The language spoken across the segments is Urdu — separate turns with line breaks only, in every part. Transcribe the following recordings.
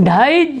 2.5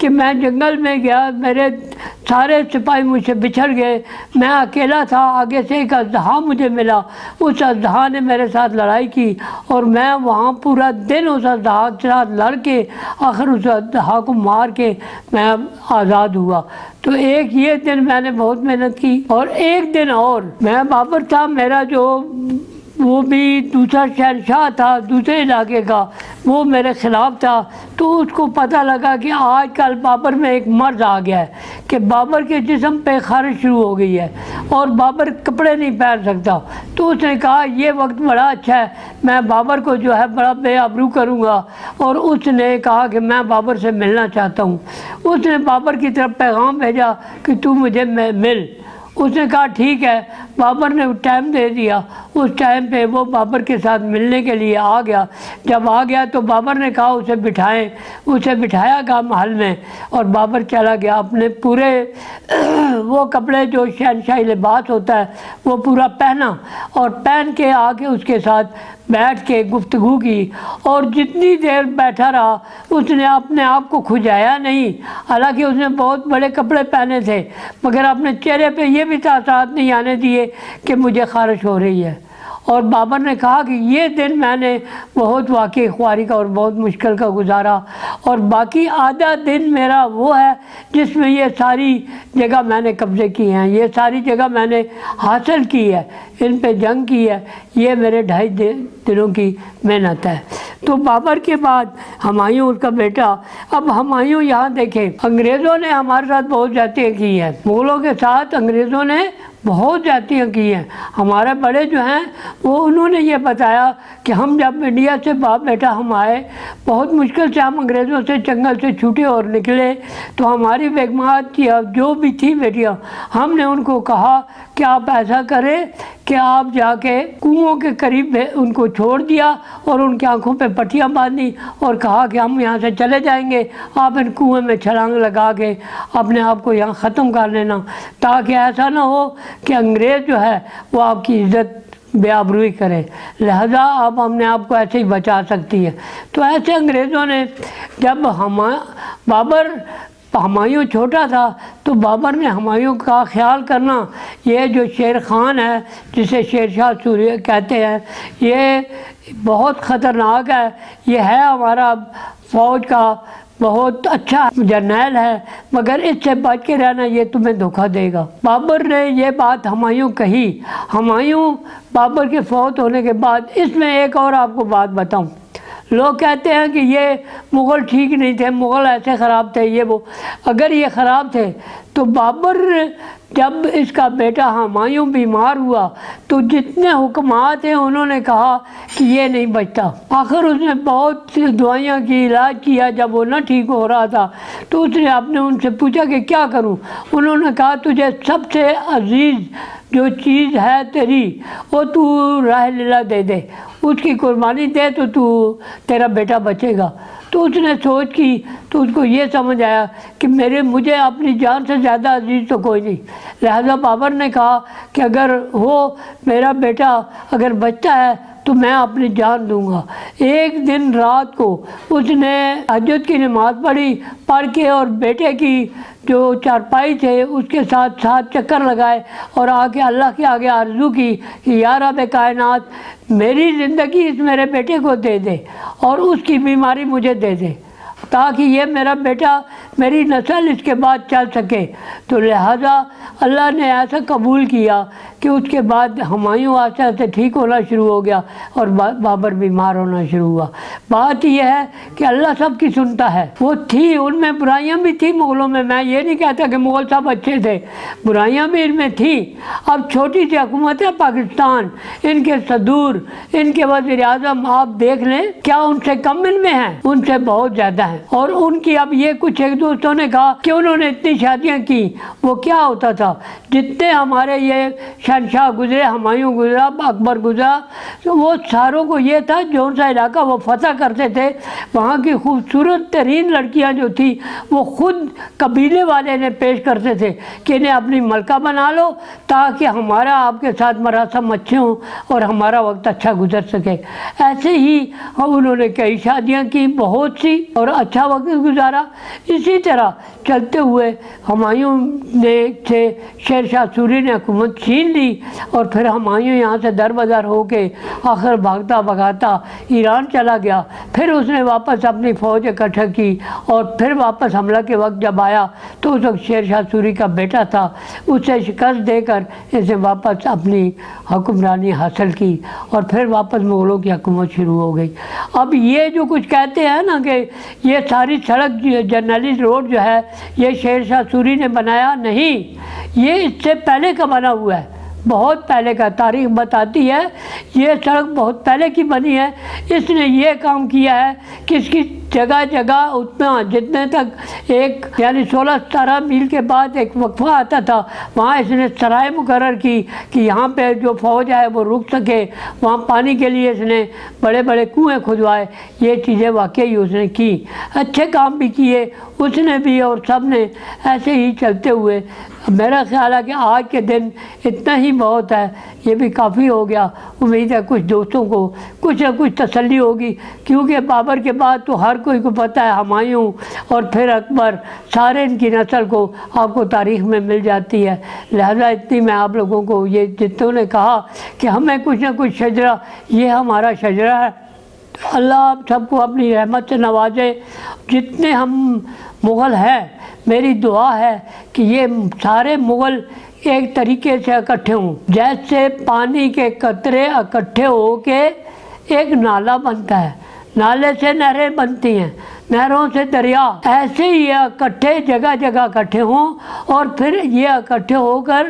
کہ میں جنگل میں گیا، میرے سارے سپاہی مجھ سے بچھڑ گئے، میں اکیلا تھا، آگے سے ایک اژدہا مجھے ملا، اس اژدہا نے میرے ساتھ لڑائی کی اور میں وہاں پورا دن اس اژدہا کے ساتھ لڑ کے آخر اس اژدہا کو مار کے میں آزاد ہوا۔ تو ایک یہ دن میں نے بہت محنت کی، اور ایک دن اور میں بابر تھا، میرا جو وہ بھی دوسرا شہنشاہ تھا دوسرے علاقے کا، وہ میرے خلاف تھا، تو اس کو پتہ لگا کہ آج کل بابر میں ایک مرض آ گیا ہے کہ بابر کے جسم پہ خارش شروع ہو گئی ہے اور بابر کپڑے نہیں پہن سکتا۔ تو اس نے کہا یہ وقت بڑا اچھا ہے، میں بابر کو جو ہے بڑا بے آبرو کروں گا، اور اس نے کہا کہ میں بابر سے ملنا چاہتا ہوں۔ اس نے بابر کی طرف پیغام بھیجا کہ تو مجھے مل۔ اس نے کہا ٹھیک ہے، بابر نے ٹائم دے دیا، اس ٹائم پہ وہ بابر کے ساتھ ملنے کے لیے آ گیا۔ جب آ گیا تو بابر نے کہا اسے بٹھائیں، اسے بٹھایا گیا محل میں، اور بابر چلا گیا اپنے پورے وہ کپڑے جو شہنشاہی لباس ہوتا ہے وہ پورا پہنا، اور پہن کے آ کے اس کے ساتھ بیٹھ کے گفتگو کی، اور جتنی دیر بیٹھا رہا اس نے اپنے آپ کو کھجایا نہیں، حالانکہ اس نے بہت بڑے کپڑے پہنے تھے، مگر اپنے چہرے پہ یہ بھی تاثرات نہیں آنے دیے کہ مجھے خارش ہو رہی ہے۔ اور بابر نے کہا کہ یہ دن میں نے بہت واقعی خواری کا اور بہت مشکل کا گزارا، اور باقی آدھا دن میرا وہ ہے جس میں یہ ساری جگہ میں نے قبضے کی ہیں، یہ ساری جگہ میں نے حاصل کی ہے، ان پہ جنگ کی ہے، یہ میرے 2.5 دنوں کی محنت ہے۔ تو بابر کے بعد ہمایوں اس کا بیٹا۔ اب ہمایوں یہاں دیکھیں، انگریزوں نے ہمارے ساتھ بہت زیادتیاں کی ہیں، مغلوں کے ساتھ انگریزوں نے بہت زیادتیاں کی ہیں۔ ہمارے بڑے جو ہیں وہ انہوں نے یہ بتایا کہ ہم جب انڈیا سے باپ بیٹا ہم آئے، بہت مشکل سے ہم انگریزوں سے جنگل سے چھوٹے اور نکلے، تو ہماری بیگمات یا جو بھی تھی بیٹیاں، ہم نے ان کو کہا کہ آپ ایسا کریں کہ آپ جا کے کنوؤں کے قریب ان کو چھوڑ دیا، اور ان کی آنکھوں پہ پٹیاں باندھی اور کہا کہ ہم یہاں سے چلے جائیں گے، آپ ان کنویں میں چھلانگ لگا کے اپنے آپ کو یہاں ختم کر لینا، تاکہ ایسا نہ ہو کہ انگریز جو ہے وہ آپ کی عزت بے آبروئی کرے، لہذا آپ اپنے آپ کو ایسے ہی بچا سکتی ہے۔ تو ایسے انگریزوں نے جب بابر ہمایوں چھوٹا تھا تو بابر نے ہمایوں کا خیال کرنا، یہ جو شیر خان ہے جسے شیر شاہ سوری کہتے ہیں، یہ بہت خطرناک ہے، یہ ہے ہمارا فوج کا بہت اچھا جرنیل ہے، مگر اس سے بچ کے رہنا، یہ تمہیں دھوکہ دے گا۔ بابر نے یہ بات ہمایوں کہی۔ ہمایوں بابر کے فوت ہونے کے بعد، اس میں ایک اور آپ کو بات بتاؤں، لوگ کہتے ہیں کہ یہ مغل ٹھیک نہیں تھے، مغل ایسے خراب تھے، یہ وہ، اگر یہ خراب تھے تو بابر جب اس کا بیٹا ہمایوں بیمار ہوا تو جتنے حکمات ہیں انہوں نے کہا کہ یہ نہیں بچتا، آخر اس نے بہت دعائیاں کی، علاج کیا، جب وہ نہ ٹھیک ہو رہا تھا تو اس نے آپ نے ان سے پوچھا کہ کیا کروں، انہوں نے کہا تجھے سب سے عزیز جو چیز ہے تیری وہ تو راہ لیلا دے دے، اس کی قربانی دے تو تیرا بیٹا بچے گا۔ تو اس نے سوچ کی تو اس کو یہ سمجھ آیا کہ مجھے اپنی جان سے زیادہ عزیز تو کوئی نہیں، لہذا بابر نے کہا کہ اگر میرا بیٹا اگر بچتا ہے تو میں اپنی جان دوں گا۔ ایک دن رات کو اس نے تہجد کی نماز پڑھ کے اور بیٹے کی جو چارپائی تھے اس کے ساتھ 7 چکر لگائے اور آ کے اللہ کے آگے آرزو کی کہ یا رب کائنات میری زندگی اس میرے بیٹے کو دے دے اور اس کی بیماری مجھے دے دے، تاکہ یہ میرا بیٹا میری نسل اس کے بعد چل سکے۔ تو لہٰذا اللہ نے ایسا قبول کیا کہ اس کے بعد ہمایوں آہستہ آہستہ ٹھیک ہونا شروع ہو گیا اور بابر بیمار ہونا شروع ہوا۔ بات یہ ہے کہ اللہ سب کی سنتا ہے، وہ تھی ان میں برائیاں بھی تھیں مغلوں میں یہ نہیں کہتا کہ مغل سب اچھے تھے، برائیاں بھی ان میں تھیں۔ اب چھوٹی سی حکومت ہے پاکستان، ان کے صدور، ان کے وزیر اعظم آپ دیکھ لیں، کیا ان سے کم ان میں ہیں؟ ان سے بہت زیادہ ہیں۔ اور ان کی اب یہ کچھ ایک دوستوں نے کہا کہ انہوں نے اتنی شادیاں کی، وہ کیا ہوتا تھا؟ جتنے ہمارے یہ شہنشاہ گزرے، ہمایوں گزرا، اکبر گزرا، تو وہ ساروں کو یہ تھا جو سا علاقہ وہ فتح کرتے تھے وہاں کی خوبصورت ترین لڑکیاں جو تھیں وہ خود خود قبیلے والے انہیں پیش کرتے تھے کہ انہیں اپنی ملکہ بنا لو تاکہ ہمارا آپ کے ساتھ مراسم اچھے ہوں اور ہمارا وقت اچھا گزر سکے۔ ایسے ہی انہوں نے کئی شادیاں کی، بہت سی، اور اچھا وقت گزارا۔ اسی طرح چلتے ہوئے ہمایوں نے سے شیر شاہ سوری نے حکومت چھین لی، اور پھر ہمایوں یہاں سے در بدر ہو کے آخر بھاگتا بھگاتا ایران چلا گیا۔ پھر اس نے واپس اپنی فوج اکٹھا کی، اور پھر واپس حملہ کے وقت جب آیا تو اس وقت شیر شاہ سوری کا بیٹا تھا، اسے شکست دے کر اسے واپس اپنی حکمرانی حاصل کی، اور پھر واپس مغلوں کی حکومت شروع ہو گئی۔ اب یہ جو کچھ کہتے ہیں نا کہ یہ ساری سڑک جرنیلی روڈ جو ہے یہ شیر شاہ سوری نے بنایا، نہیں، یہ اس سے پہلے کا بنا ہوا ہے، بہت پہلے کا۔ تاریخ بتاتی ہے یہ سڑک بہت پہلے کی بنی ہے۔ اس نے یہ کام کیا ہے کہ اس کی جگہ جگہ اتنا جتنے تک ایک یعنی 16-17 میل کے بعد ایک وقفہ آتا تھا، وہاں اس نے سرائے مقرر کی کہ یہاں پہ جو فوج ہے وہ رک سکے، وہاں پانی کے لیے اس نے بڑے بڑے کنویں کھدوائے۔ یہ چیزیں واقعی اس نے کی، اچھے کام بھی کیے اس نے بھی، اور سب نے ایسے ہی چلتے ہوئے۔ میرا خیال ہے کہ آج کے دن اتنا ہی بہت ہے، یہ بھی کافی ہو گیا۔ امید ہے کچھ دوستوں کو کچھ نہ کچھ تسلی ہوگی، کیونکہ بابر کے بعد تو ہر کوئی کو پتہ ہے ہمایوں اور پھر اکبر، سارے ان کی نسل کو آپ کو تاریخ میں مل جاتی ہے۔ لہذا اتنی میں آپ لوگوں کو یہ جتوں نے کہا کہ ہمیں کچھ نہ کچھ شجرہ، یہ ہمارا شجرہ ہے۔ اللہ آپ سب کو اپنی رحمت سے نوازے۔ جتنے ہم مغل ہیں، میری دعا ہے کہ یہ سارے مغل ایک طریقے سے اکٹھے ہوں، جیسے پانی کے قطرے اکٹھے ہو کے ایک نالا بنتا ہے، نالے سے نہریں بنتی ہیں، نہروں سے دریا، ایسے ہی یہ اکٹھے جگہ جگہ اکٹھے ہوں، اور پھر یہ اکٹھے ہو کر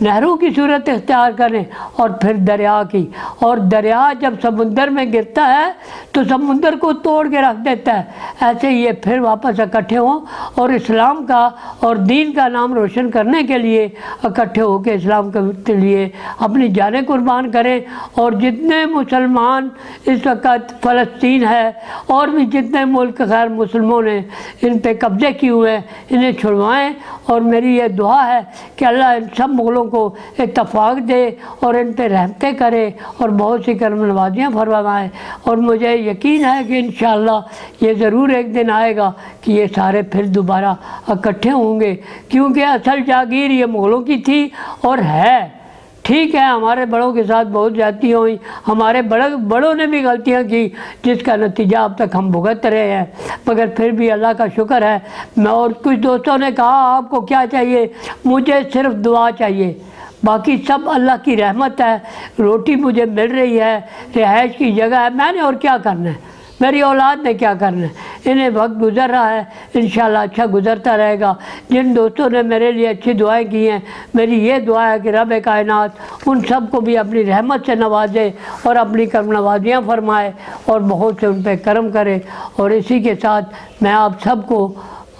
نہروں کی صورت اختیار کریں، اور پھر دریا کی، اور دریا جب سمندر میں گرتا ہے تو سمندر کو توڑ کے رکھ دیتا ہے۔ ایسے یہ پھر واپس اکٹھے ہوں اور اسلام کا اور دین کا نام روشن کرنے کے لیے اکٹھے ہو کے اسلام کے لیے اپنی جانیں قربان کریں۔ اور جتنے مسلمان اس وقت فلسطین ہے اور بھی جتنے ملک غیر مسلموں نے ان پہ قبضے کیے ہوئے ہیں، انہیں چھڑوائیں۔ اور میری یہ دعا ہے کہ اللہ ان سب مغلوں کو اتفاق دے اور ان پہ رحمتیں کرے اور بہت سی کرم نوازیاں فرمائے۔ اور مجھے یقین ہے کہ انشاءاللہ یہ ضرور ایک دن آئے گا کہ یہ سارے پھر دوبارہ اکٹھے ہوں گے، کیونکہ اصل جاگیر یہ مغلوں کی تھی اور ہے۔ ٹھیک ہے، ہمارے بڑوں کے ساتھ بہت زیادتیاں ہوئیں، ہمارے بڑوں نے بھی غلطیاں کی جس کا نتیجہ اب تک ہم بھگت رہے ہیں، مگر پھر بھی اللہ کا شکر ہے۔ اور کچھ دوستوں نے کہا آپ کو کیا چاہیے؟ مجھے صرف دعا چاہیے، باقی سب اللہ کی رحمت ہے۔ روٹی مجھے مل رہی ہے، رہائش کی جگہ ہے، میں نے اور کیا کرنا ہے؟ میری اولاد نے کیا کرنا ہے؟ انہیں وقت گزر رہا ہے، انشاءاللہ اچھا گزرتا رہے گا۔ جن دوستوں نے میرے لیے اچھی دعائیں کی ہیں، میری یہ دعا ہے کہ رب کائنات ان سب کو بھی اپنی رحمت سے نوازے اور اپنی کرم نوازیاں فرمائے اور بہت سے ان پہ کرم کرے۔ اور اسی کے ساتھ میں آپ سب کو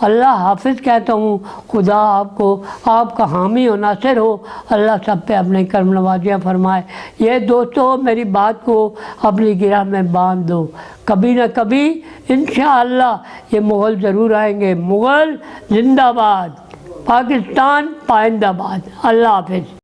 اللہ حافظ کہتا ہوں۔ خدا آپ کو آپ کا حامی و ناصر ہو، اللہ سب پہ اپنے کرم نوازیاں فرمائے۔ یہ دوستو میری بات کو اپنی گرہ میں باندھ دو، کبھی نہ کبھی انشاءاللہ یہ مغل ضرور آئیں گے۔ مغل زندہ باد، پاکستان پائندہ باد۔ اللہ حافظ۔